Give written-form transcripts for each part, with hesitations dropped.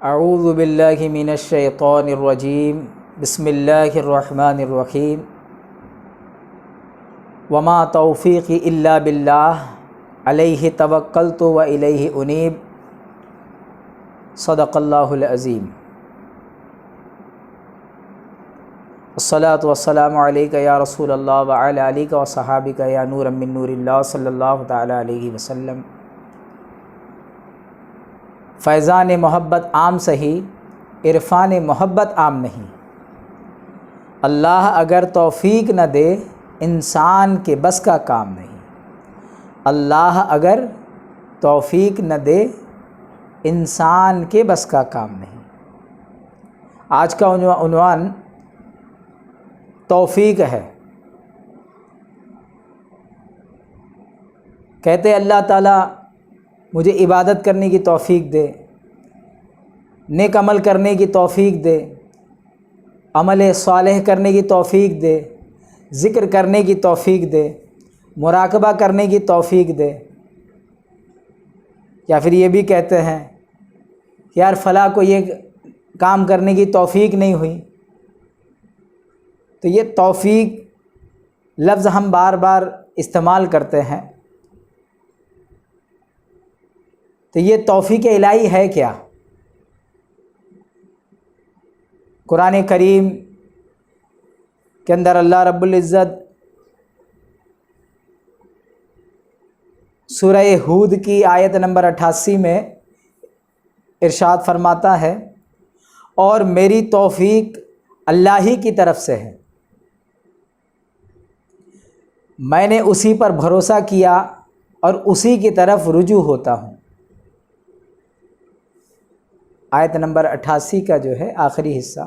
اعوذ باللہ من الشیطان الرجیم بسم اللہ الرحمن الرحیم وما توفیقی الا باللہ علیہ توکلت و الیہ انیب صدق اللہ العظیم۔ الصلاۃ والسلام علیک یا رسول اللہ وعلی آلک و صحابک یا نورا من نور اللہ صلی اللہ تعالی علیہ وسلم۔ فیضان محبت عام صحیح، عرفان محبت عام نہیں۔ اللہ اگر توفیق نہ دے انسان کے بس کا کام نہیں۔ اللہ اگر توفیق نہ دے انسان کے بس کا کام نہیں۔ آج کا عنوان توفیق ہے۔ کہتے اللہ تعالیٰ مجھے عبادت کرنے کی توفیق دے، نیک عمل کرنے کی توفیق دے، عمل صالح کرنے کی توفیق دے، ذکر کرنے کی توفیق دے، مراقبہ کرنے کی توفیق دے۔ یا پھر یہ بھی کہتے ہیں کہ یار فلاں کو یہ کام کرنے کی توفیق نہیں ہوئی۔ تو یہ توفیق لفظ ہم بار بار استعمال کرتے ہیں، تو یہ توفیق الہی ہے کیا؟ قرآن کریم کے اندر اللہ رب العزت سورہ ہود کی آیت نمبر 88 میں ارشاد فرماتا ہے، اور میری توفیق اللہ ہی کی طرف سے ہے، میں نے اسی پر بھروسہ کیا اور اسی کی طرف رجوع ہوتا ہوں۔ آیت نمبر 88 کا جو ہے آخری حصہ،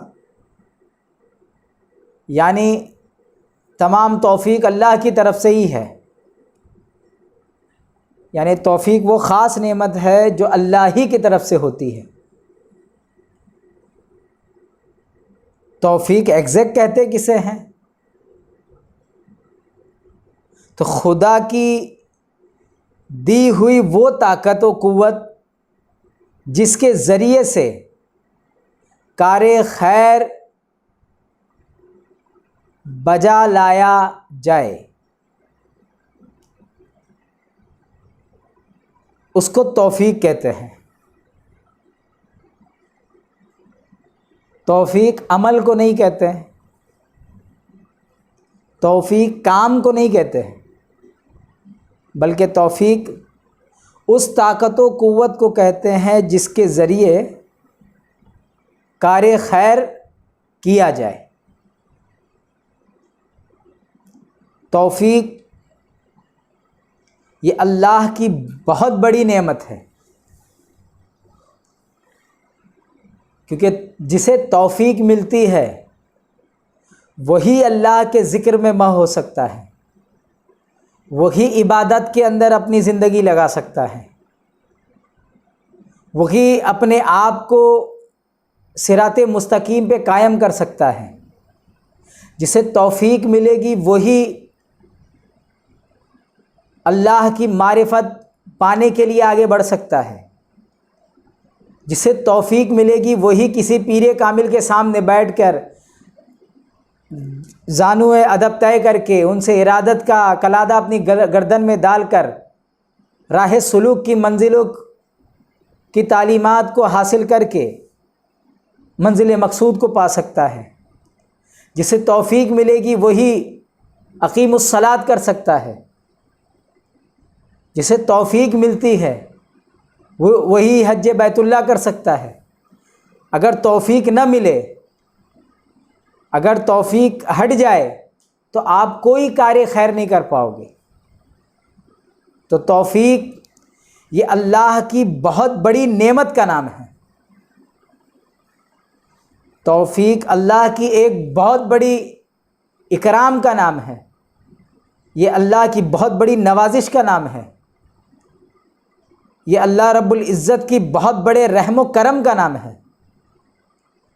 یعنی تمام توفیق اللہ کی طرف سے ہی ہے۔ یعنی توفیق وہ خاص نعمت ہے جو اللہ ہی کی طرف سے ہوتی ہے۔ توفیق ایگزیکٹ کہتے کسے ہیں؟ تو خدا کی دی ہوئی وہ طاقت و قوت جس کے ذریعے سے کار خیر بجا لایا جائے، اس کو توفیق کہتے ہیں۔ توفیق عمل کو نہیں کہتے ہیں، توفیق کام کو نہیں کہتے ہیں، بلکہ توفیق اس طاقت و قوت کو کہتے ہیں جس کے ذریعے کار خیر کیا جائے۔ توفیق یہ اللہ کی بہت بڑی نعمت ہے، کیونکہ جسے توفیق ملتی ہے وہی اللہ کے ذکر میں مہ ہو سکتا ہے، وہی عبادت کے اندر اپنی زندگی لگا سکتا ہے، وہی اپنے آپ کو صراط مستقیم پہ قائم کر سکتا ہے۔ جسے توفیق ملے گی وہی اللہ کی معرفت پانے کے لیے آگے بڑھ سکتا ہے۔ جسے توفیق ملے گی وہی کسی پیر کامل کے سامنے بیٹھ کر زانو ادب طے کر کے ان سے ارادت کا کلادہ اپنی گردن میں ڈال کر راہ سلوک کی منزلوں کی تعلیمات کو حاصل کر کے منزل مقصود کو پا سکتا ہے۔ جسے توفیق ملے گی وہی اقیم الصلاۃ کر سکتا ہے۔ جسے توفیق ملتی ہے وہی حج بیت اللہ کر سکتا ہے۔ اگر توفیق نہ ملے، اگر توفیق ہٹ جائے تو آپ کوئی کار خیر نہیں کر پاؤ گے۔ تو توفیق یہ اللہ کی بہت بڑی نعمت کا نام ہے۔ توفیق اللہ کی ایک بہت بڑی اکرام کا نام ہے، یہ اللہ کی بہت بڑی نوازش کا نام ہے، یہ اللہ رب العزت کی بہت بڑے رحم و کرم کا نام ہے،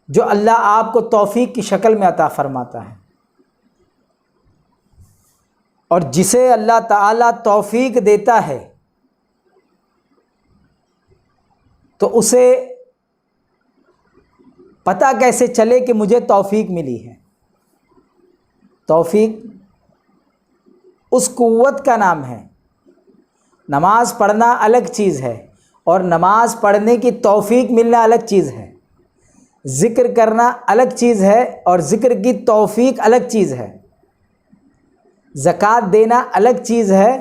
جو اللہ آپ کو توفیق کی شکل میں عطا فرماتا ہے۔ اور جسے اللہ تعالیٰ توفیق دیتا ہے تو اسے پتہ کیسے چلے کہ مجھے توفیق ملی ہے؟ توفیق اس قوت کا نام ہے۔ نماز پڑھنا الگ چیز ہے اور نماز پڑھنے کی توفیق ملنا الگ چیز ہے۔ ذکر کرنا الگ چیز ہے اور ذکر کی توفیق الگ چیز ہے۔ زکوٰۃ دینا الگ چیز ہے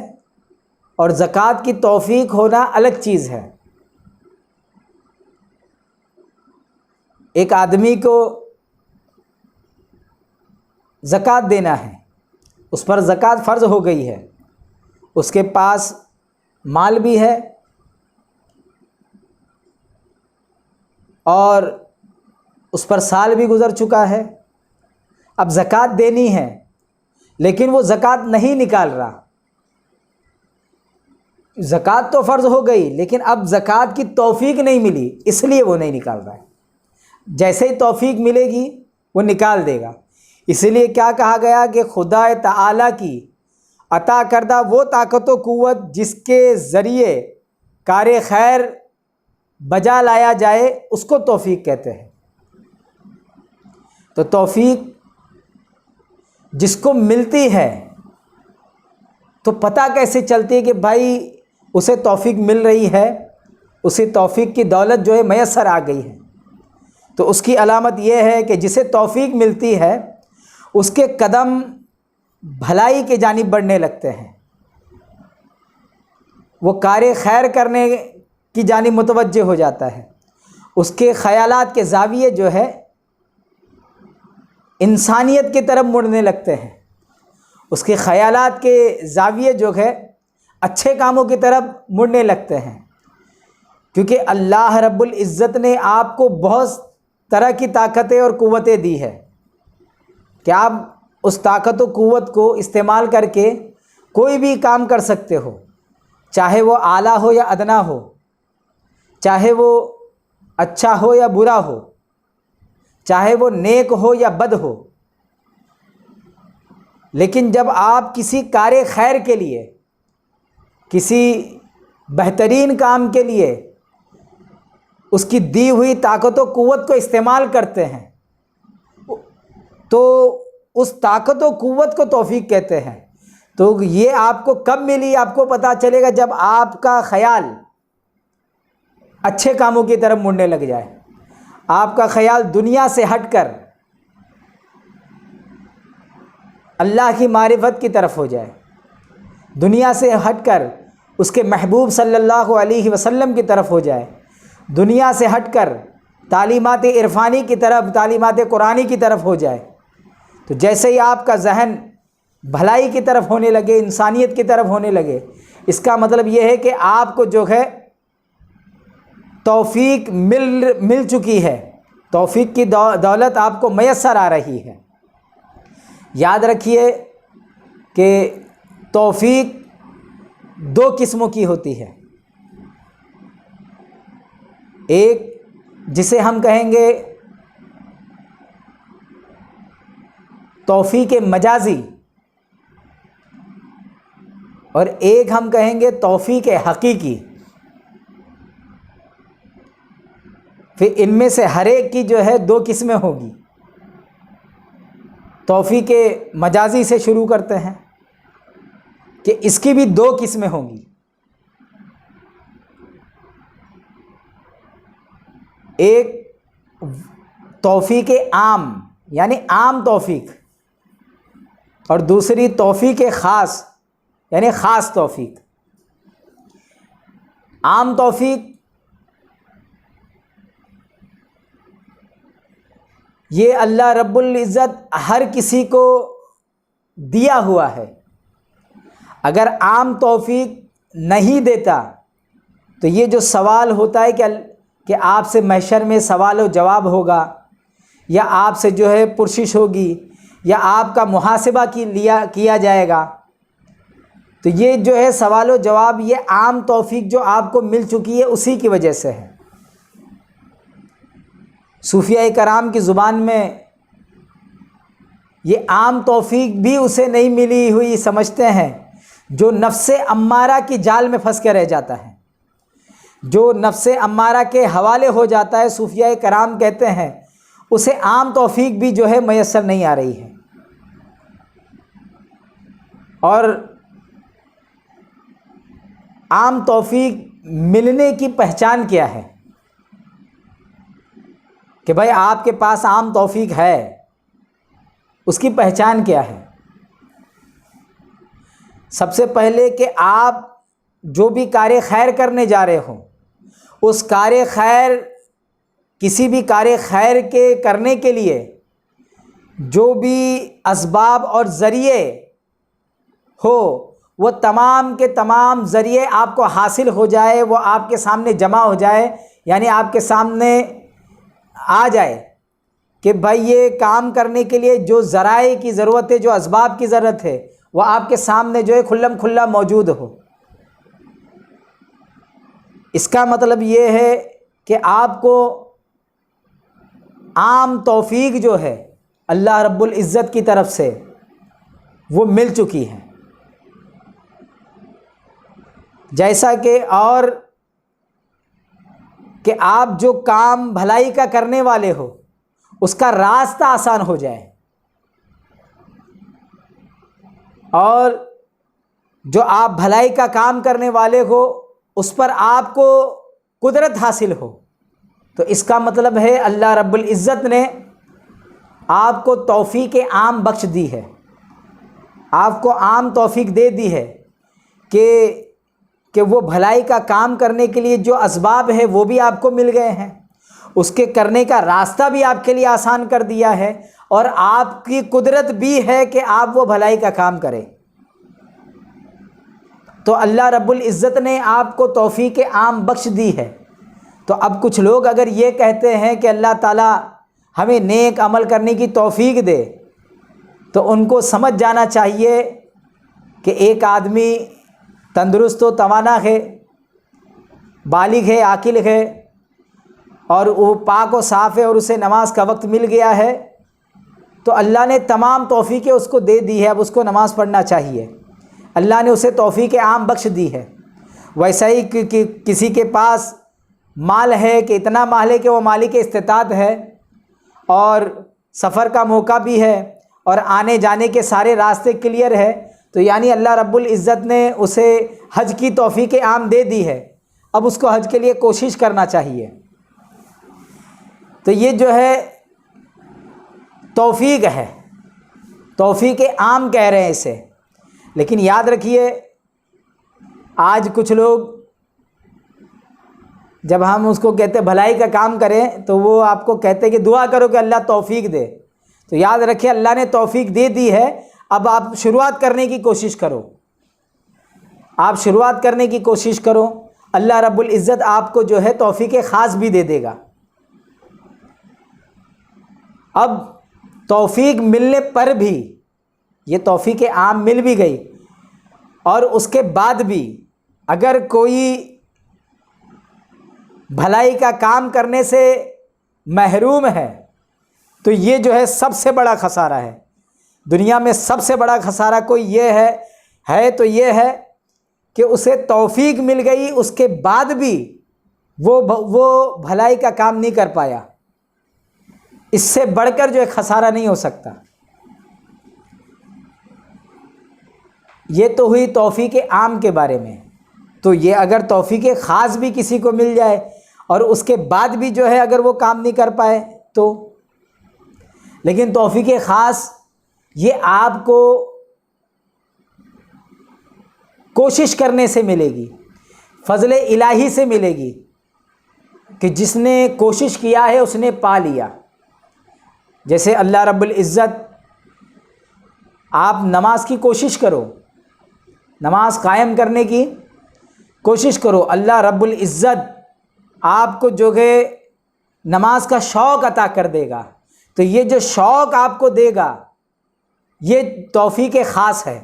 اور زکوٰۃ کی توفیق ہونا الگ چیز ہے۔ ایک آدمی کو زکوٰۃ دینا ہے، اس پر زکوٰۃ فرض ہو گئی ہے، اس کے پاس مال بھی ہے اور اس پر سال بھی گزر چکا ہے، اب زکوٰۃ دینی ہے لیکن وہ زکوٰۃ نہیں نکال رہا۔ زکوٰۃ تو فرض ہو گئی لیکن اب زکوٰۃ کی توفیق نہیں ملی، اس لیے وہ نہیں نکال رہا ہے۔ جیسے ہی توفیق ملے گی وہ نکال دے گا۔ اس لیے کیا کہا گیا کہ خدا تعالیٰ کی عطا کردہ وہ طاقت و قوت جس کے ذریعے کار خیر بجا لایا جائے اس کو توفیق کہتے ہیں۔ تو توفیق جس کو ملتی ہے تو پتہ کیسے چلتی ہے کہ بھائی اسے توفیق مل رہی ہے، اسے توفیق کی دولت جو ہے میسر آ گئی ہے؟ تو اس کی علامت یہ ہے کہ جسے توفیق ملتی ہے اس کے قدم بھلائی کے جانب بڑھنے لگتے ہیں، وہ کار خیر کرنے کی جانب متوجہ ہو جاتا ہے، اس کے خیالات کے زاویے جو ہے انسانیت کی طرف مڑنے لگتے ہیں، اس کے خیالات کے زاویے جو ہے اچھے کاموں کی طرف مڑنے لگتے ہیں، کیونکہ اللہ رب العزت نے آپ کو بہت طرح کی طاقتیں اور قوتیں دی ہے کہ آپ اس طاقت و قوت کو استعمال کر کے کوئی بھی کام کر سکتے ہو، چاہے وہ اعلیٰ ہو یا ادنا ہو، چاہے وہ اچھا ہو یا برا ہو، چاہے وہ نیک ہو یا بد ہو۔ لیکن جب آپ کسی کار خیر کے لیے، کسی بہترین کام کے لیے اس کی دی ہوئی طاقت و قوت کو استعمال کرتے ہیں تو اس طاقت و قوت کو توفیق کہتے ہیں۔ تو یہ آپ کو کب ملی؟ آپ کو پتہ چلے گا جب آپ کا خیال اچھے کاموں کی طرف مڑنے لگ جائے، آپ کا خیال دنیا سے ہٹ کر اللہ کی معرفت کی طرف ہو جائے، دنیا سے ہٹ کر اس کے محبوب صلی اللہ علیہ وسلم کی طرف ہو جائے، دنیا سے ہٹ کر تعلیمات عرفانی کی طرف، تعلیمات قرآنی کی طرف ہو جائے، تو جیسے ہی آپ کا ذہن بھلائی کی طرف ہونے لگے، انسانیت کی طرف ہونے لگے، اس کا مطلب یہ ہے کہ آپ کو جو ہے توفیق مل چکی ہے، توفیق کی دولت آپ کو میسر آ رہی ہے۔ یاد رکھیے کہ توفیق دو قسموں کی ہوتی ہے، ایک جسے ہم کہیں گے توفیق مجازی اور ایک ہم کہیں گے توفیق حقیقی۔ پھر ان میں سے ہر ایک کی جو ہے دو قسمیں ہوگی۔ توفیق مجازی سے شروع کرتے ہیں کہ اس کی بھی دو قسمیں ہوں گی، ایک توفیق عام یعنی عام توفیق اور دوسری توفیق خاص یعنی خاص توفیق۔ عام توفیق یہ اللہ رب العزت ہر کسی کو دیا ہوا ہے۔ اگر عام توفیق نہیں دیتا تو یہ جو سوال ہوتا ہے کہ آپ سے محشر میں سوال و جواب ہوگا یا آپ سے جو ہے پرسش ہوگی یا آپ کا محاسبہ کیا جائے گا، تو یہ جو ہے سوال و جواب یہ عام توفیق جو آپ کو مل چکی ہے اسی کی وجہ سے ہے۔ صوفیہ کرام کی زبان میں یہ عام توفیق بھی اسے نہیں ملی ہوئی سمجھتے ہیں جو نفس امارہ کی جال میں پھنس کے رہ جاتا ہے، جو نفس امارہ کے حوالے ہو جاتا ہے۔ صوفیہ کرام کہتے ہیں اسے عام توفیق بھی جو ہے میسر نہیں آ رہی ہے۔ اور عام توفیق ملنے کی پہچان کیا ہے کہ بھائی آپ کے پاس عام توفیق ہے، اس کی پہچان کیا ہے؟ سب سے پہلے کہ آپ جو بھی کار خیر کرنے جا رہے ہوں، اس کار خیر، کسی بھی کار خیر کے کرنے کے لیے جو بھی اسباب اور ذریعے ہو، وہ تمام کے تمام ذریعے آپ کو حاصل ہو جائے، وہ آپ کے سامنے جمع ہو جائے، یعنی آپ کے سامنے آ جائے کہ بھائی یہ کام کرنے کے لیے جو ذرائع کی ضرورت ہے، جو اسباب کی ضرورت ہے، وہ آپ کے سامنے جو ہے کھلم کھلا موجود ہو۔ اس کا مطلب یہ ہے کہ آپ کو عام توفیق جو ہے اللہ رب العزت کی طرف سے وہ مل چکی ہے۔ جیسا کہ اور کہ آپ جو کام بھلائی کا کرنے والے ہو، اس کا راستہ آسان ہو جائے، اور جو آپ بھلائی کا کام کرنے والے ہو اس پر آپ کو قدرت حاصل ہو، تو اس کا مطلب ہے اللہ رب العزت نے آپ کو توفیق عام بخش دی ہے، آپ کو عام توفیق دے دی ہے کہ وہ بھلائی کا کام کرنے کے لیے جو اسباب ہے وہ بھی آپ کو مل گئے ہیں، اس کے کرنے کا راستہ بھی آپ کے لیے آسان کر دیا ہے، اور آپ کی قدرت بھی ہے کہ آپ وہ بھلائی کا کام کریں۔ تو اللہ رب العزت نے آپ کو توفیق عام بخش دی ہے۔ تو اب کچھ لوگ اگر یہ کہتے ہیں کہ اللہ تعالیٰ ہمیں نیک عمل کرنے کی توفیق دے، تو ان کو سمجھ جانا چاہیے کہ ایک آدمی تندرست و توانا ہے، بالغ ہے، عاقل ہے، اور وہ پاک و صاف ہے، اور اسے نماز کا وقت مل گیا ہے، تو اللہ نے تمام توفیقیں اس کو دے دی ہے، اب اس کو نماز پڑھنا چاہیے، اللہ نے اسے توفیق عام بخش دی ہے۔ ویسا ہی کسی کے پاس مال ہے کہ اتنا مال ہے کہ وہ مالک استطاعت ہے، اور سفر کا موقع بھی ہے، اور آنے جانے کے سارے راستے کلیئر ہے، تو یعنی اللہ رب العزت نے اسے حج کی توفیق عام دے دی ہے، اب اس کو حج کے لیے کوشش کرنا چاہیے۔ تو یہ جو ہے توفیق ہے، توفیق عام کہہ رہے ہیں اسے۔ لیکن یاد رکھیے، آج کچھ لوگ جب ہم اس کو کہتے بھلائی کا کام کریں تو وہ آپ کو کہتے کہ دعا کرو کہ اللہ توفیق دے، تو یاد رکھیے اللہ نے توفیق دے دی ہے، اب آپ شروعات کرنے کی کوشش کرو، آپ شروعات کرنے کی کوشش کرو، اللہ رب العزت آپ کو جو ہے توفیق خاص بھی دے دے گا۔ اب توفیق ملنے پر بھی، یہ توفیق عام مل بھی گئی، اور اس کے بعد بھی اگر کوئی بھلائی کا کام کرنے سے محروم ہے، تو یہ جو ہے سب سے بڑا خسارہ ہے۔ دنیا میں سب سے بڑا خسارہ کوئی یہ ہے تو یہ ہے کہ اسے توفیق مل گئی، اس کے بعد بھی وہ بھلائی کا کام نہیں کر پایا۔ اس سے بڑھ کر جو ہے خسارہ نہیں ہو سکتا۔ یہ تو ہوئی توفیق عام کے بارے میں۔ تو یہ اگر توفیق خاص بھی کسی کو مل جائے اور اس کے بعد بھی جو ہے اگر وہ کام نہیں کر پائے تو، لیکن توفیق خاص یہ آپ کو کوشش کرنے سے ملے گی، فضل الہی سے ملے گی، کہ جس نے کوشش کیا ہے اس نے پا لیا۔ جیسے اللہ رب العزت، آپ نماز کی کوشش کرو، نماز قائم کرنے کی کوشش کرو، اللہ رب العزت آپ کو جو ہے نماز کا شوق عطا کر دے گا۔ تو یہ جو شوق آپ کو دے گا یہ توفیق خاص ہے۔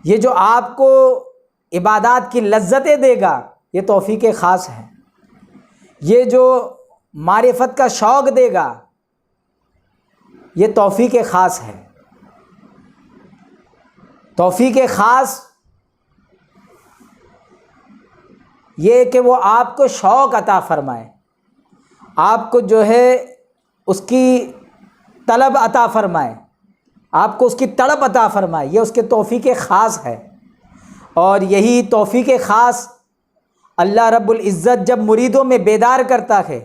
یہ جو آپ کو عبادات کی لذتیں دے گا یہ توفیق خاص ہے۔ یہ جو معرفت کا شوق دے گا یہ توفیق خاص ہے۔ توفیق خاص یہ کہ وہ آپ کو شوق عطا فرمائے، آپ کو جو ہے اس کی طلب عطا فرمائے، آپ کو اس کی طلب عطا فرمائے، یہ اس کے توفیق خاص ہے۔ اور یہی توفیق خاص اللہ رب العزت جب مریدوں میں بیدار کرتا ہے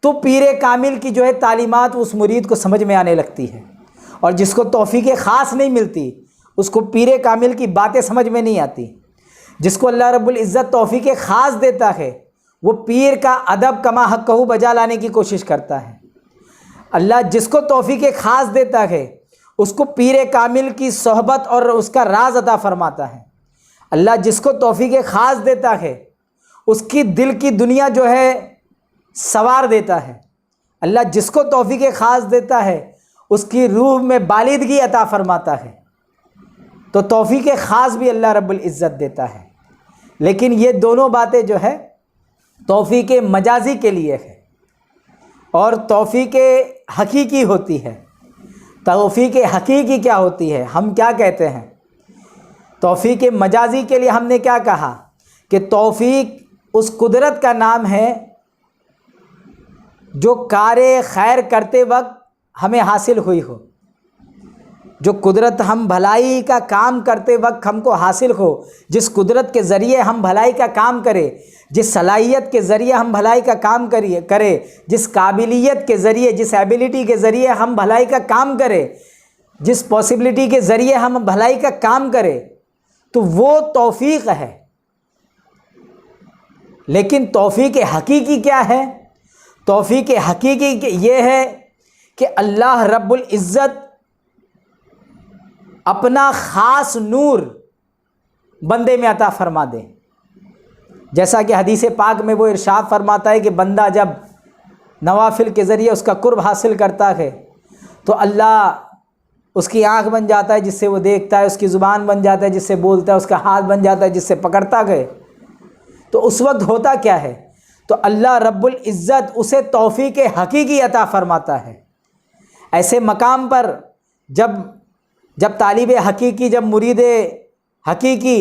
تو پیر کامل کی جو ہے تعلیمات اس مرید کو سمجھ میں آنے لگتی ہے، اور جس کو توفیق خاص نہیں ملتی اس کو پیر کامل کی باتیں سمجھ میں نہیں آتی۔ جس کو اللہ رب العزت توفیق خاص دیتا ہے وہ پیر کا ادب کما حقہ بجا لانے کی کوشش کرتا ہے۔ اللہ جس کو توفیق خاص دیتا ہے اس کو پیر کامل کی صحبت اور اس کا راز عطا فرماتا ہے۔ اللہ جس کو توفیق خاص دیتا ہے اس کی دل کی دنیا جو ہے سوار دیتا ہے۔ اللہ جس کو توفیق خاص دیتا ہے اس کی روح میں بالغی عطا فرماتا ہے۔ تو توفیق خاص بھی اللہ رب العزت دیتا ہے، لیکن یہ دونوں باتیں جو ہے توفیق مجازی کے لیے ہے اور توفیق حقیقی ہوتی ہے۔ توفیق حقیقی کیا ہوتی ہے؟ ہم کیا کہتے ہیں؟ توفیق مجازی کے لیے ہم نے کیا کہا کہ توفیق اس قدرت کا نام ہے جو کار خیر کرتے وقت ہمیں حاصل ہوئی ہو، جو قدرت ہم بھلائی کا کام کرتے وقت ہم کو حاصل ہو، جس قدرت کے ذریعے ہم بھلائی کا کام کریں، جس صلاحیت کے ذریعے ہم بھلائی کا کام کریں، جس قابلیت کے ذریعے، جس ایبیلٹی کے ذریعے ہم بھلائی کا کام کریں، جس پاسبلٹی کے ذریعے ہم بھلائی کا کام کریں، تو وہ توفیق ہے۔ لیکن توفیق حقیقی کیا ہے؟ توفیق حقیقی یہ ہے کہ اللہ رب العزت اپنا خاص نور بندے میں عطا فرما دے۔ جیسا کہ حدیث پاک میں وہ ارشاد فرماتا ہے کہ بندہ جب نوافل کے ذریعے اس کا قرب حاصل کرتا ہے تو اللہ اس کی آنکھ بن جاتا ہے جس سے وہ دیکھتا ہے، اس کی زبان بن جاتا ہے جس سے بولتا ہے، اس کا ہاتھ بن جاتا ہے جس سے پکڑتا ہے۔ تو اس وقت ہوتا کیا ہے؟ تو اللہ رب العزت اسے توفیق حقیقی عطا فرماتا ہے۔ ایسے مقام پر جب طالب حقیقی، جب مرید حقیقی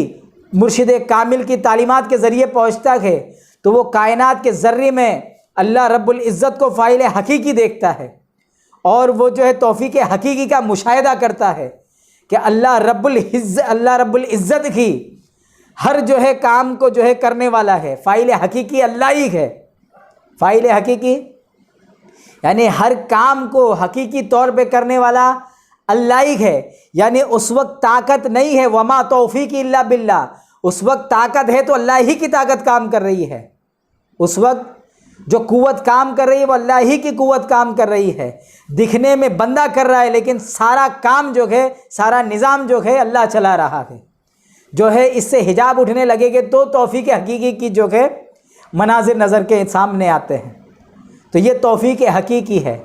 مرشد کامل کی تعلیمات کے ذریعے پہنچتا ہے تو وہ کائنات کے ذرے میں اللہ رب العزت کو فاعل حقیقی دیکھتا ہے، اور وہ جو ہے توفیق حقیقی کا مشاہدہ کرتا ہے کہ اللہ رب العزت کی ہر جو ہے کام کو جو ہے کرنے والا ہے، فاعل حقیقی اللہ ہی ہے۔ فاعل حقیقی یعنی ہر کام کو حقیقی طور پہ کرنے والا اللہ ہی ہے، یعنی اس وقت طاقت نہیں ہے، وما توفیق الا باللہ، اس وقت طاقت ہے تو اللہ ہی کی طاقت کام کر رہی ہے، اس وقت جو قوت کام کر رہی ہے وہ اللہ ہی کی قوت کام کر رہی ہے۔ دکھنے میں بندہ کر رہا ہے لیکن سارا کام جو ہے، سارا نظام جو ہے اللہ چلا رہا ہے۔ جو ہے اس سے حجاب اٹھنے لگے گے تو توفیق حقیقی کی جو ہے مناظر نظر کے سامنے آتے ہیں۔ تو یہ توفیق حقیقی ہے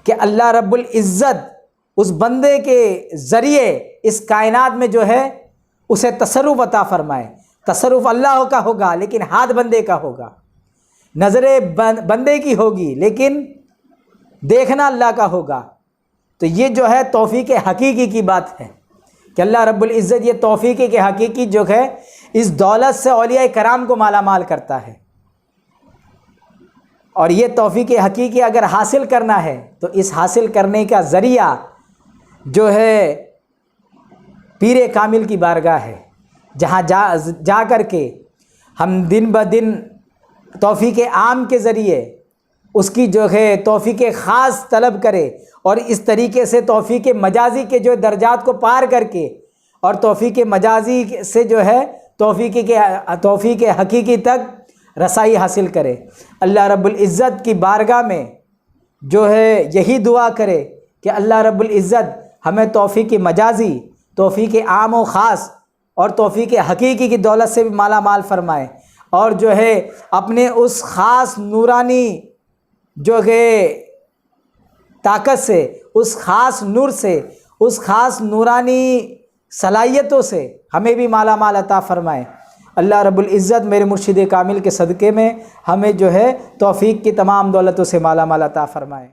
کہ اللہ رب العزت اس بندے کے ذریعے اس کائنات میں جو ہے اسے تصرف عطا فرمائے۔ تصرف اللہ کا ہوگا لیکن ہاتھ بندے کا ہوگا، نظر بندے کی ہوگی لیکن دیکھنا اللہ کا ہوگا۔ تو یہ جو ہے توفیق حقیقی کی بات ہے کہ اللہ رب العزت یہ توفیق کے حقیقی جو ہے اس دولت سے اولیاء کرام کو مالا مال کرتا ہے، اور یہ توفیق حقیقی اگر حاصل کرنا ہے تو اس حاصل کرنے کا ذریعہ جو ہے پیر کامل کی بارگاہ ہے، جہاں جا کر کے ہم دن بدن توفیق عام کے ذریعے اس کی جو ہے توفیق خاص طلب کرے، اور اس طریقے سے توفیق مجازی کے جو درجات کو پار کر کے اور توفیق مجازی سے جو ہے توفیق حقیقی تک رسائی حاصل کرے۔ اللہ رب العزت کی بارگاہ میں جو ہے یہی دعا کرے کہ اللہ رب العزت ہمیں توفیق مجازی، توفیق عام و خاص اور توفیق حقیقی کی دولت سے بھی مالا مال فرمائے، اور جو ہے اپنے اس خاص نورانی جو ہے طاقت سے، اس خاص نور سے، اس خاص نورانی صلاحیتوں سے ہمیں بھی مالا مال عطا فرمائے۔ اللہ رب العزت میرے مرشد کامل کے صدقے میں ہمیں جو ہے توفیق کی تمام دولتوں سے مالا مال عطا فرمائے۔